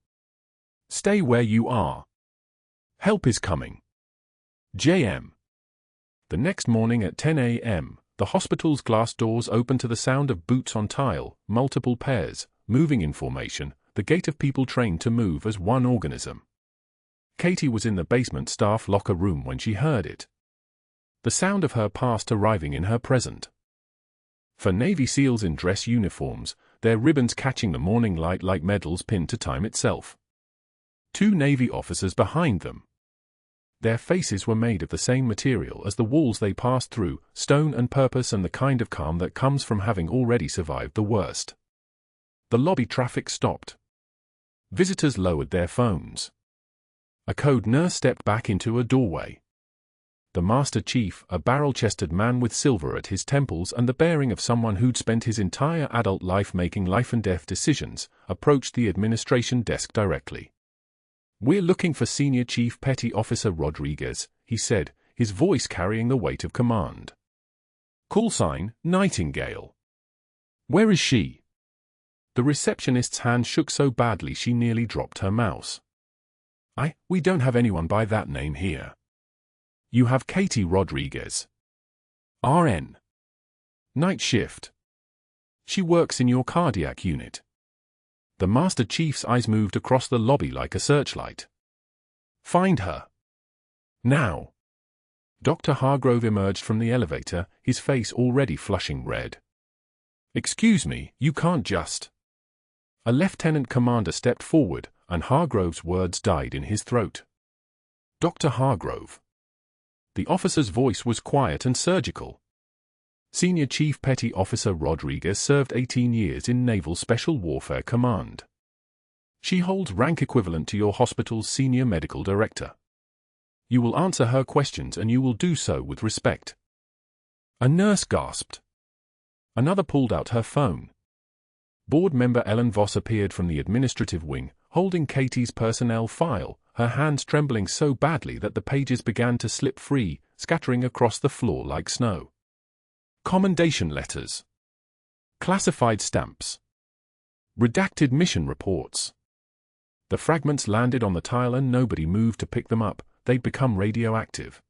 "Stay where you are. Help is coming. JM." The next morning at 10 a.m., the hospital's glass doors opened to the sound of boots on tile, multiple pairs, moving in formation, the gait of people trained to move as one organism. Katie was in the basement staff locker room when she heard it. The sound of her past arriving in her present. For Navy SEALs in dress uniforms, their ribbons catching the morning light like medals pinned to time itself. 2 Navy officers behind them. Their faces were made of the same material as the walls they passed through, stone and purpose and the kind of calm that comes from having already survived the worst. The lobby traffic stopped. Visitors lowered their phones. A code nurse stepped back into a doorway. The Master Chief, a barrel-chested man with silver at his temples and the bearing of someone who'd spent his entire adult life making life-and-death decisions, approached the administration desk directly. "We're looking for Senior Chief Petty Officer Rodriguez," he said, his voice carrying the weight of command. "Call sign, Nightingale." "Where is she?" The receptionist's hand shook so badly she nearly dropped her mouse. We don't have anyone by that name here. You have Katie Rodriguez. RN. Night shift. She works in your cardiac unit. The Master Chief's eyes moved across the lobby like a searchlight. Find her. Now. Dr. Hargrove emerged from the elevator, his face already flushing red. Excuse me, you can't just. A lieutenant commander stepped forward, and Hargrove's words died in his throat. Dr. Hargrove. The officer's voice was quiet and surgical. Senior Chief Petty Officer Rodriguez served 18 years in Naval Special Warfare Command. She holds rank equivalent to your hospital's senior medical director. You will answer her questions and you will do so with respect. A nurse gasped. Another pulled out her phone. Board member Ellen Voss appeared from the administrative wing, holding Katie's personnel file, her hands trembling so badly that the pages began to slip free, scattering across the floor like snow. Commendation letters. Classified stamps. Redacted mission reports. The fragments landed on the tile and nobody moved to pick them up. They'd become radioactive.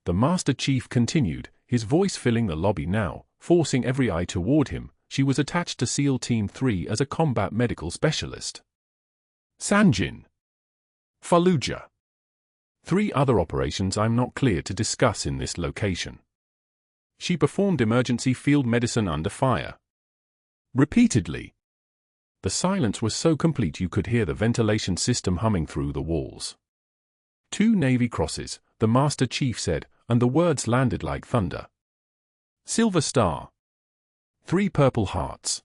The Master Chief continued, his voice filling the lobby now, forcing every eye toward him. She was attached to SEAL Team 3 as a combat medical specialist. Sanjin. Fallujah. 3 other operations I'm not clear to discuss in this location. She performed emergency field medicine under fire. Repeatedly. The silence was so complete you could hear the ventilation system humming through the walls. 2 Navy crosses, the Master Chief said, and the words landed like thunder. Silver Star. 3 Purple Hearts.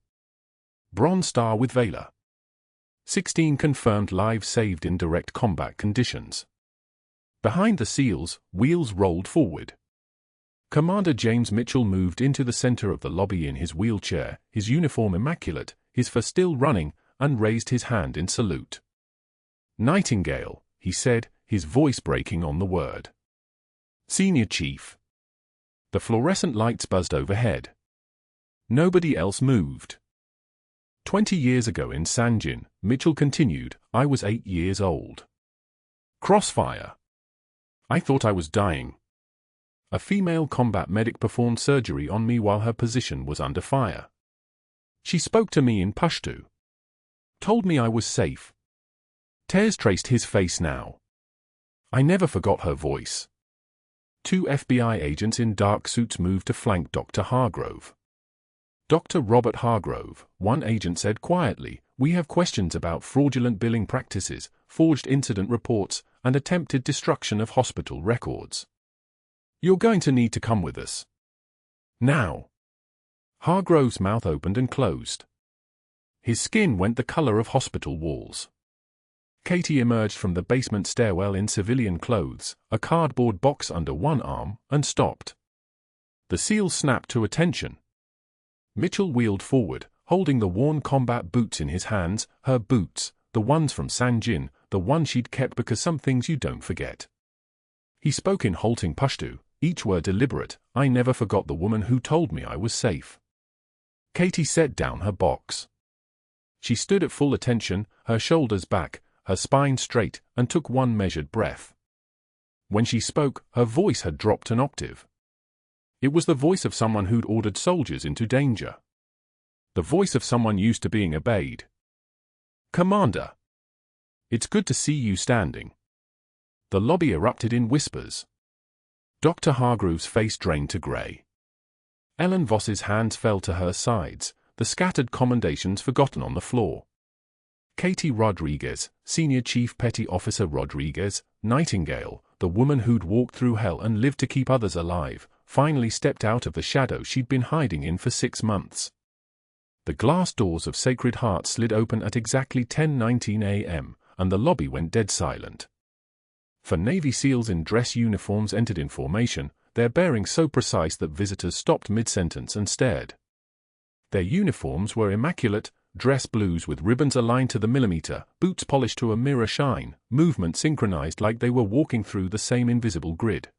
Bronze Star with Valor. 16 confirmed lives saved in direct combat conditions. Behind the SEALs, wheels rolled forward. Commander James Mitchell moved into the center of the lobby in his wheelchair, his uniform immaculate, his fur still running, and raised his hand in salute. Nightingale, he said, his voice breaking on the word. Senior Chief. The fluorescent lights buzzed overhead. Nobody else moved. 20 years ago in Sanjin, Mitchell continued, I was 8 years old. Crossfire. I thought I was dying. A female combat medic performed surgery on me while her position was under fire. She spoke to me in Pashto. Told me I was safe. Tears traced his face now. I never forgot her voice. 2 FBI agents in dark suits moved to flank Dr. Hargrove. Dr. Robert Hargrove, one agent said quietly, we have questions about fraudulent billing practices, forged incident reports, and attempted destruction of hospital records. You're going to need to come with us. Now. Hargrove's mouth opened and closed. His skin went the color of hospital walls. Katie emerged from the basement stairwell in civilian clothes, a cardboard box under one arm, and stopped. The SEAL snapped to attention. Mitchell wheeled forward, holding the worn combat boots in his hands, her boots, the ones from Sanjin, the one she'd kept because some things you don't forget. He spoke in halting Pashto, each word deliberate, I never forgot the woman who told me I was safe. Katie set down her box. She stood at full attention, her shoulders back, her spine straight, and took one measured breath. When she spoke, her voice had dropped an octave. It was the voice of someone who'd ordered soldiers into danger. The voice of someone used to being obeyed. Commander. It's good to see you standing. The lobby erupted in whispers. Dr. Hargrove's face drained to grey. Ellen Voss's hands fell to her sides, the scattered commendations forgotten on the floor. Katie Rodriguez, Senior Chief Petty Officer Rodriguez, Nightingale, the woman who'd walked through hell and lived to keep others alive, finally stepped out of the shadow she'd been hiding in for 6 months. The glass doors of Sacred Heart slid open at exactly 10:19 a.m., and the lobby went dead silent. 4 Navy SEALs in dress uniforms entered in formation, their bearing so precise that visitors stopped mid-sentence and stared. Their uniforms were immaculate, dress blues with ribbons aligned to the millimeter, boots polished to a mirror shine, movement synchronized like they were walking through the same invisible grid.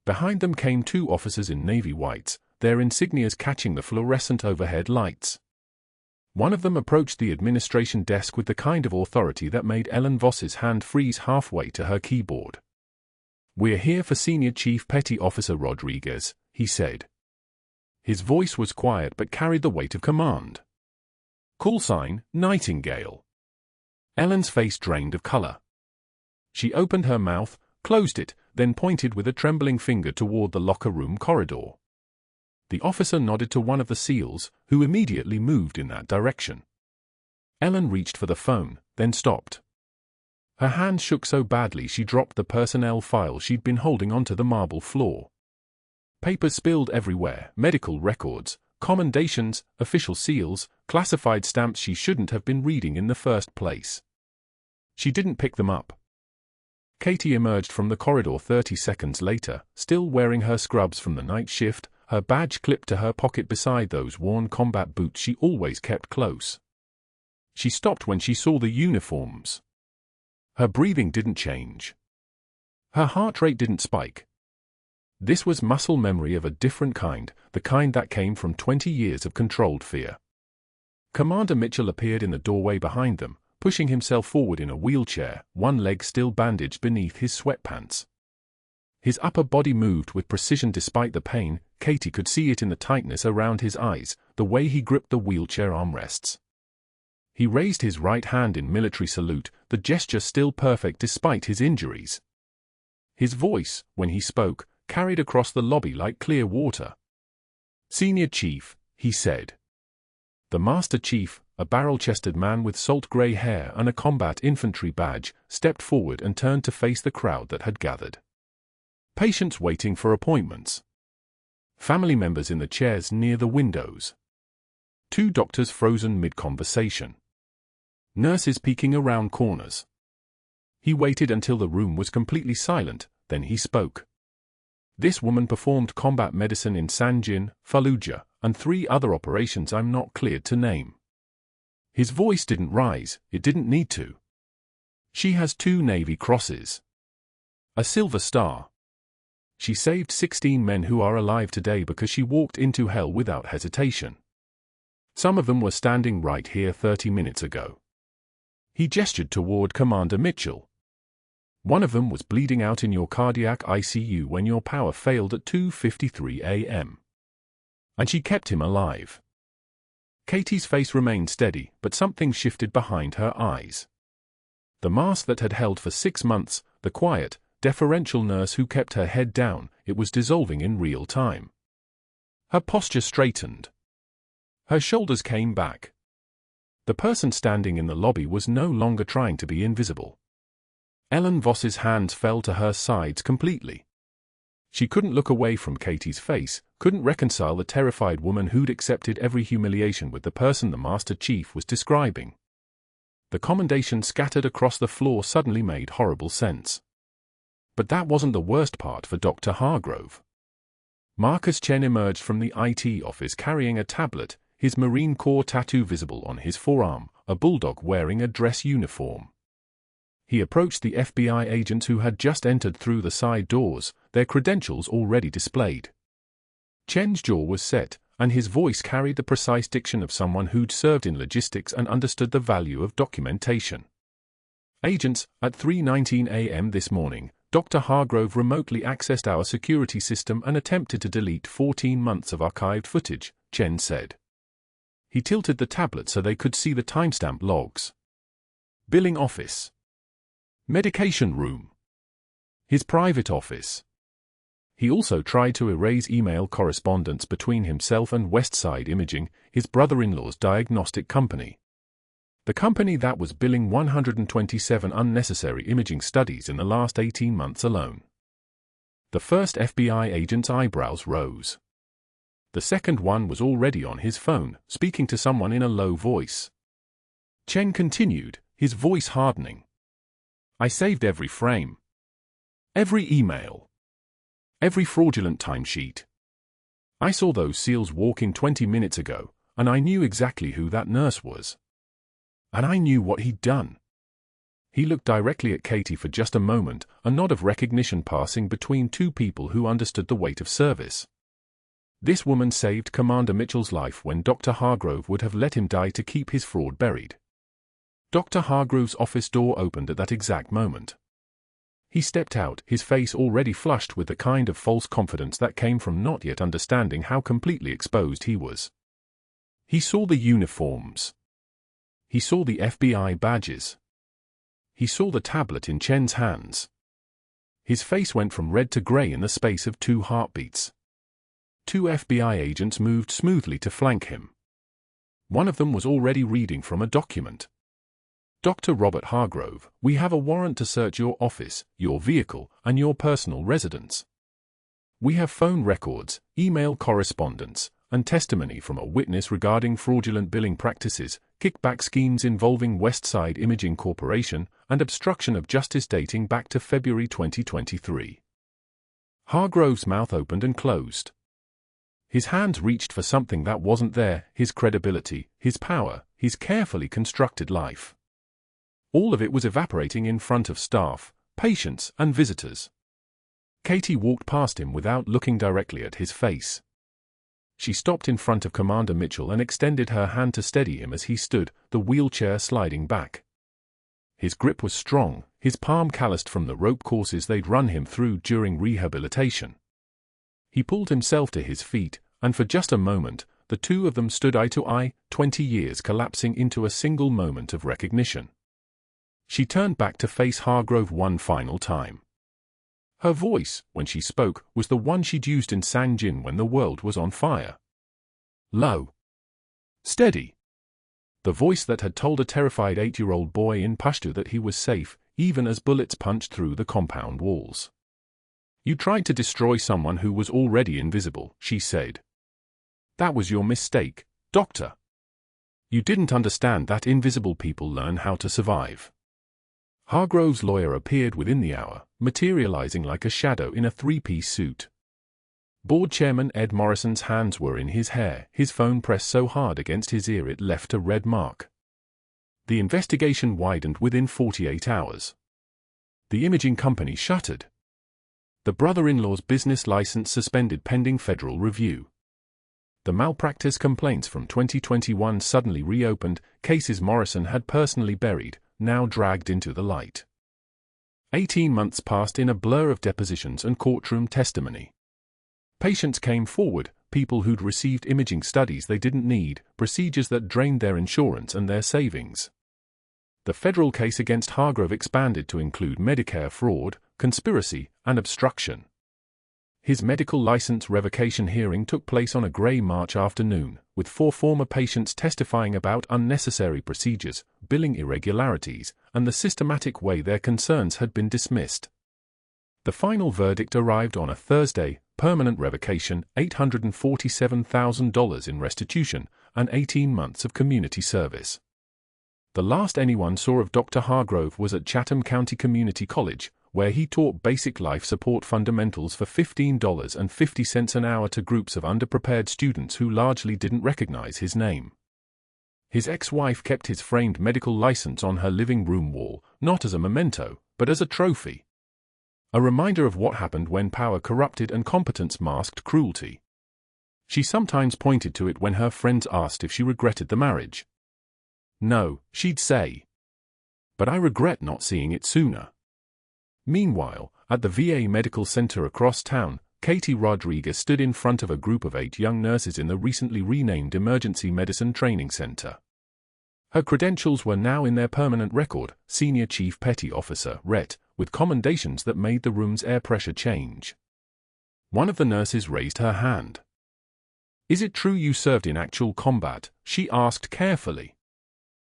Behind them came 2 officers in navy whites, their insignias catching the fluorescent overhead lights. One of them approached the administration desk with the kind of authority that made Ellen Voss's hand freeze halfway to her keyboard. "We're here for Senior Chief Petty Officer Rodriguez," he said. His voice was quiet but carried the weight of command. "Call sign, Nightingale." Ellen's face drained of color. She opened her mouth, closed it, then pointed with a trembling finger toward the locker room corridor. The officer nodded to one of the SEALs, who immediately moved in that direction. Ellen reached for the phone, then stopped. Her hand shook so badly she dropped the personnel file she'd been holding onto the marble floor. Papers spilled everywhere, medical records, commendations, official seals, classified stamps she shouldn't have been reading in the first place. She didn't pick them up. Katie emerged from the corridor 30 seconds later, still wearing her scrubs from the night shift, her badge clipped to her pocket beside those worn combat boots she always kept close. She stopped when she saw the uniforms. Her breathing didn't change. Her heart rate didn't spike. This was muscle memory of a different kind, the kind that came from 20 years of controlled fear. Commander Mitchell appeared in the doorway behind them, pushing himself forward in a wheelchair, one leg still bandaged beneath his sweatpants. His upper body moved with precision despite the pain. Katie could see it in the tightness around his eyes, the way he gripped the wheelchair armrests. He raised his right hand in military salute, the gesture still perfect despite his injuries. His voice, when he spoke, carried across the lobby like clear water. "Senior Chief," he said. The Master Chief, a barrel-chested man with salt-gray hair and a combat infantry badge, stepped forward and turned to face the crowd that had gathered. Patients waiting for appointments. Family members in the chairs near the windows. Two doctors frozen mid-conversation. Nurses peeking around corners. He waited until the room was completely silent, then he spoke. "This woman performed combat medicine in Sanjin, Fallujah, and 3 other operations I'm not cleared to name." His voice didn't rise, it didn't need to. "She has 2 Navy Crosses. A Silver Star. She saved 16 men who are alive today because she walked into hell without hesitation. Some of them were standing right here 30 minutes ago." He gestured toward Commander Mitchell. "One of them was bleeding out in your cardiac ICU when your power failed at 2:53 a.m. And she kept him alive." Katie's face remained steady, but something shifted behind her eyes. The mask that had held for 6 months, the quiet, deferential nurse who kept her head down, it was dissolving in real time. Her posture straightened. Her shoulders came back. The person standing in the lobby was no longer trying to be invisible. Ellen Voss's hands fell to her sides completely. She couldn't look away from Katie's face, couldn't reconcile the terrified woman who'd accepted every humiliation with the person the Master Chief was describing. The commendation scattered across the floor suddenly made horrible sense. But that wasn't the worst part for Dr. Hargrove. Marcus Chen emerged from the IT office carrying a tablet, his Marine Corps tattoo visible on his forearm, a bulldog wearing a dress uniform. He approached the FBI agents who had just entered through the side doors, their credentials already displayed. Chen's jaw was set, and his voice carried the precise diction of someone who'd served in logistics and understood the value of documentation. "Agents, at 3:19 a.m. this morning, Dr. Hargrove remotely accessed our security system and attempted to delete 14 months of archived footage," Chen said. He tilted the tablet so they could see the timestamp logs. Billing office. Medication room. His private office. He also tried to erase email correspondence between himself and Westside Imaging, his brother-in-law's diagnostic company. The company that was billing 127 unnecessary imaging studies in the last 18 months alone. The first FBI agent's eyebrows rose. The second one was already on his phone, speaking to someone in a low voice. Chen continued, his voice hardening. "I saved every frame. Every email. Every fraudulent timesheet. I saw those SEALs walk in 20 minutes ago, and I knew exactly who that nurse was. And I knew what he'd done." He looked directly at Katie for just a moment, a nod of recognition passing between two people who understood the weight of service. This woman saved Commander Mitchell's life when Dr. Hargrove would have let him die to keep his fraud buried. Dr. Hargrove's office door opened at that exact moment. He stepped out, his face already flushed with the kind of false confidence that came from not yet understanding how completely exposed he was. He saw the uniforms. He saw the FBI badges. He saw the tablet in Chen's hands. His face went from red to gray in the space of 2 heartbeats. 2 FBI agents moved smoothly to flank him. One of them was already reading from a document. Dr. Robert Hargrove, we have a warrant to search your office, your vehicle, and your personal residence. We have phone records, email correspondence, and testimony from a witness regarding fraudulent billing practices, kickback schemes involving Westside Imaging Corporation, and obstruction of justice dating back to February 2023. Hargrove's mouth opened and closed. His hands reached for something that wasn't there, his credibility, his power, his carefully constructed life. All of it was evaporating in front of staff, patients, and visitors. Katie walked past him without looking directly at his face. She stopped in front of Commander Mitchell and extended her hand to steady him as he stood, the wheelchair sliding back. His grip was strong, his palm calloused from the rope courses they'd run him through during rehabilitation. He pulled himself to his feet, and for just a moment, the two of them stood eye to eye, 20 years collapsing into a single moment of recognition. She turned back to face Hargrove one final time. Her voice, when she spoke, was the one she'd used in Sanjin when the world was on fire. Low. Steady. The voice that had told a terrified 8-year-old boy in Pashto that he was safe, even as bullets punched through the compound walls. You tried to destroy someone who was already invisible, she said. That was your mistake, Doctor. You didn't understand that invisible people learn how to survive. Hargrove's lawyer appeared within the hour, materializing like a shadow in a 3-piece suit. Board Chairman Ed Morrison's hands were in his hair, his phone pressed so hard against his ear it left a red mark. The investigation widened within 48 hours. The imaging company shuttered. The brother-in-law's business license suspended pending federal review. The malpractice complaints from 2021 suddenly reopened, cases Morrison had personally buried, now dragged into the light. 18 months passed in a blur of depositions and courtroom testimony. Patients came forward, people who'd received imaging studies they didn't need, procedures that drained their insurance and their savings. The federal case against Hargrove expanded to include Medicare fraud, conspiracy, and obstruction. His medical license revocation hearing took place on a grey March afternoon, with 4 former patients testifying about unnecessary procedures, billing irregularities, and the systematic way their concerns had been dismissed. The final verdict arrived on a Thursday: permanent revocation, $847,000 in restitution, and 18 months of community service. The last anyone saw of Dr. Hargrove was at Chatham County Community College, where he taught basic life support fundamentals for $15.50 an hour to groups of underprepared students who largely didn't recognize his name. His ex-wife kept his framed medical license on her living room wall, not as a memento, but as a trophy. A reminder of what happened when power corrupted and competence masked cruelty. She sometimes pointed to it when her friends asked if she regretted the marriage. No, she'd say. But I regret not seeing it sooner. Meanwhile, at the VA Medical Center across town, Katie Rodriguez stood in front of a group of 8 young nurses in the recently renamed Emergency Medicine Training Center. Her credentials were now in their permanent record, Senior Chief Petty Officer, RET, with commendations that made the room's air pressure change. One of the nurses raised her hand. "Is it true you served in actual combat?" she asked carefully.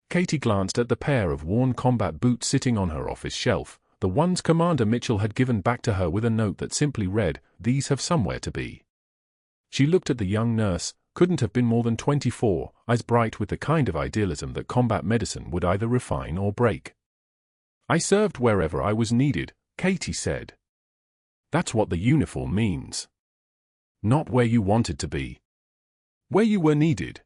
Katie glanced at the pair of worn combat boots sitting on her office shelf, the ones Commander Mitchell had given back to her with a note that simply read, "These have somewhere to be." She looked at the young nurse, couldn't have been more than 24, eyes bright with the kind of idealism that combat medicine would either refine or break. "I served wherever I was needed," Katie said. "That's what the uniform means. Not where you wanted to be. Where you were needed."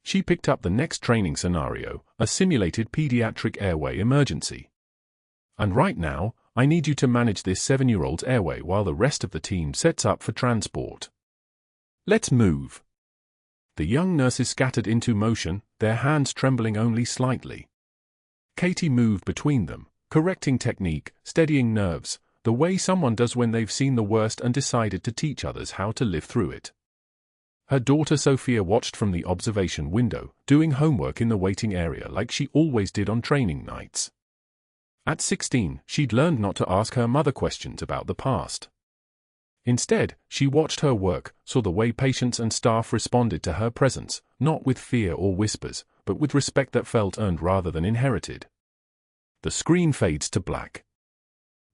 She picked up the next training scenario, a simulated pediatric airway emergency. "And right now, I need you to manage this 7-year-old's airway while the rest of the team sets up for transport." Let's move. The young nurses scattered into motion, their hands trembling only slightly. Katie moved between them, correcting technique, steadying nerves, the way someone does when they've seen the worst and decided to teach others how to live through it. Her daughter Sophia watched from the observation window, doing homework in the waiting area like she always did on training nights. At 16, she'd learned not to ask her mother questions about the past. Instead, she watched her work, saw the way patients and staff responded to her presence, not with fear or whispers, but with respect that felt earned rather than inherited. The screen fades to black.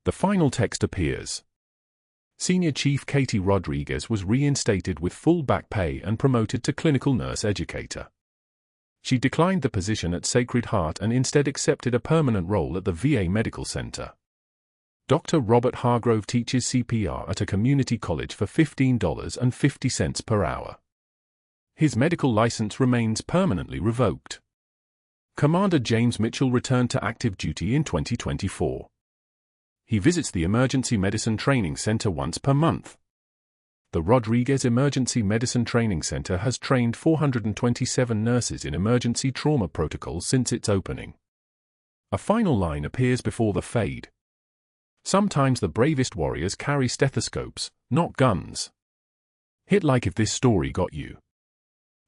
The final text appears. Senior Chief Katie Rodriguez was reinstated with full back pay and promoted to clinical nurse educator. She declined the position at Sacred Heart and instead accepted a permanent role at the VA Medical Center. Dr. Robert Hargrove teaches CPR at a community college for $15.50 per hour. His medical license remains permanently revoked. Commander James Mitchell returned to active duty in 2024. He visits the Emergency Medicine Training Center once per month. The Rodriguez Emergency Medicine Training Center has trained 427 nurses in emergency trauma protocols since its opening. A final line appears before the fade. Sometimes the bravest warriors carry stethoscopes, not guns. Hit like if this story got you.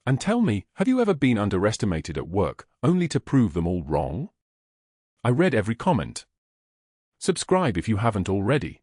And tell me, have you ever been underestimated at work, only to prove them all wrong? I read every comment. Subscribe if you haven't already.